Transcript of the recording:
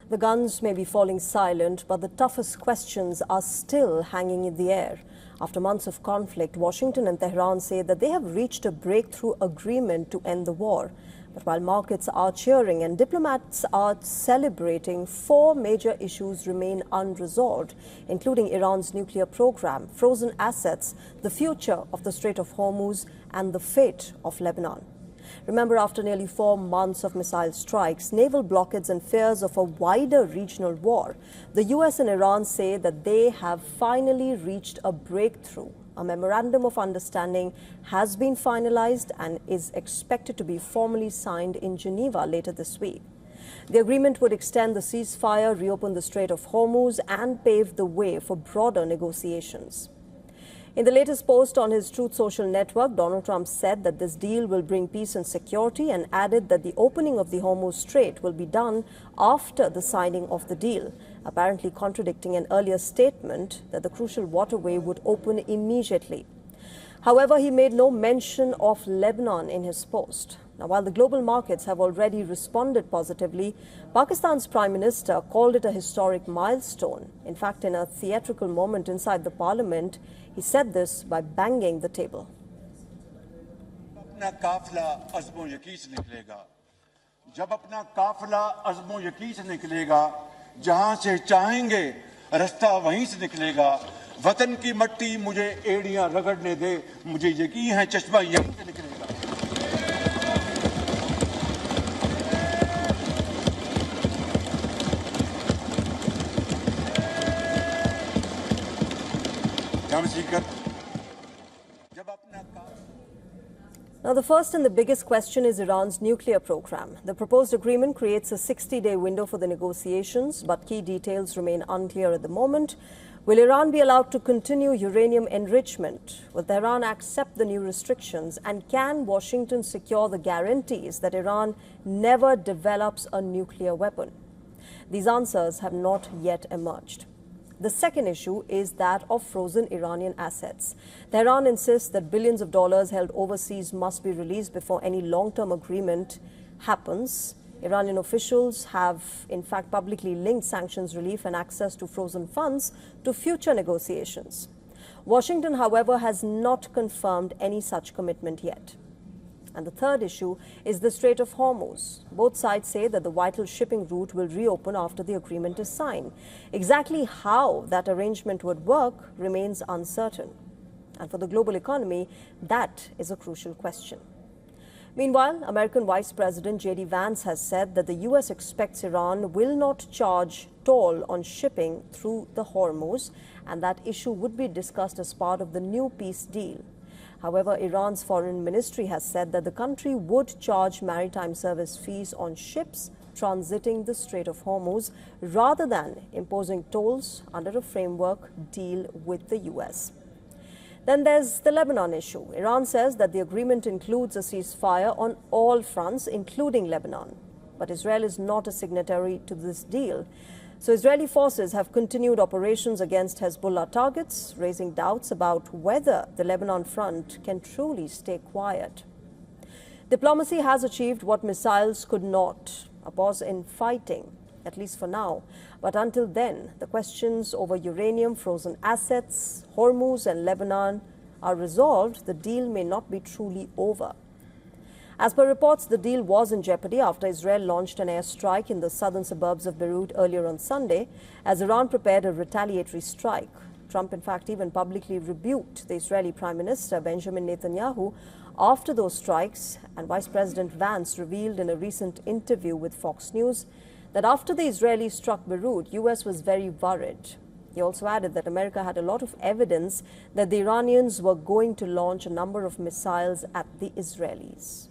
The guns may be falling silent, but the toughest questions are still hanging in the air. After months of conflict, Washington and Tehran say that they have reached a breakthrough agreement to end the war. But while markets are cheering and diplomats are celebrating, four major issues remain unresolved, including Iran's nuclear program, frozen assets, the future of the Strait of Hormuz, and the fate of Lebanon. Remember, after nearly 4 months of missile strikes, naval blockades and fears of a wider regional war, the US and Iran say that they have finally reached a breakthrough. A memorandum of understanding has been finalized and is expected to be formally signed in Geneva later this week. The agreement would extend the ceasefire, reopen the Strait of Hormuz, and pave the way for broader negotiations. In the latest post on his Truth Social network, Donald Trump said that this deal will bring peace and security and added that the opening of the Hormuz Strait will be done after the signing of the deal, apparently contradicting an earlier statement that the crucial waterway would open immediately. However, he made no mention of Lebanon in his post. Now, while the global markets have already responded positively, Pakistan's Prime Minister called it a historic milestone. In fact, in a theatrical moment inside the parliament, he said this by banging the table. जब अपना काफिला अज़्मो यकीन से निकलेगा, जहां से चाहेंगे रास्ता वहीं से निकलेगा। वतन की मट्टी मुझे एड़ियां रगड़ने दे, मुझे यकीन है चश्मा यहीं से निकलेगा। Now, the first and the biggest question is Iran's nuclear program. The proposed agreement creates a 60-day window for the negotiations, but key details remain unclear at the moment. Will Iran be allowed to continue uranium enrichment? Will Tehran accept the new restrictions? And can Washington secure the guarantees that Iran never develops a nuclear weapon? These answers have not yet emerged. The second issue is that of frozen Iranian assets. Tehran insists that billions of dollars held overseas must be released before any long-term agreement happens. Iranian officials have, in fact, publicly linked sanctions relief and access to frozen funds to future negotiations. Washington, however, has not confirmed any such commitment yet. And the third issue is the Strait of Hormuz. Both sides say that the vital shipping route will reopen after the agreement is signed. Exactly how that arrangement would work remains uncertain. And for the global economy, that is a crucial question. Meanwhile, American Vice President J.D. Vance has said that the U.S. expects Iran will not charge toll on shipping through the Hormuz, and that issue would be discussed as part of the new peace deal. However, Iran's foreign ministry has said that the country would charge maritime service fees on ships transiting the Strait of Hormuz rather than imposing tolls under a framework deal with the U.S. Then there's the Lebanon issue. Iran says that the agreement includes a ceasefire on all fronts, including Lebanon. But Israel is not a signatory to this deal. So Israeli forces have continued operations against Hezbollah targets, raising doubts about whether the Lebanon front can truly stay quiet. Diplomacy has achieved what missiles could not, a pause in fighting, at least for now. But until then, the questions over uranium, frozen assets, Hormuz and Lebanon are resolved, the deal may not be truly over. As per reports, the deal was in jeopardy after Israel launched an airstrike in the southern suburbs of Beirut earlier on Sunday, as Iran prepared a retaliatory strike. Trump, in fact, even publicly rebuked the Israeli Prime Minister Benjamin Netanyahu after those strikes, and Vice President Vance revealed in a recent interview with Fox News that after the Israelis struck Beirut, US was very worried. He also added that America had a lot of evidence that the Iranians were going to launch a number of missiles at the Israelis.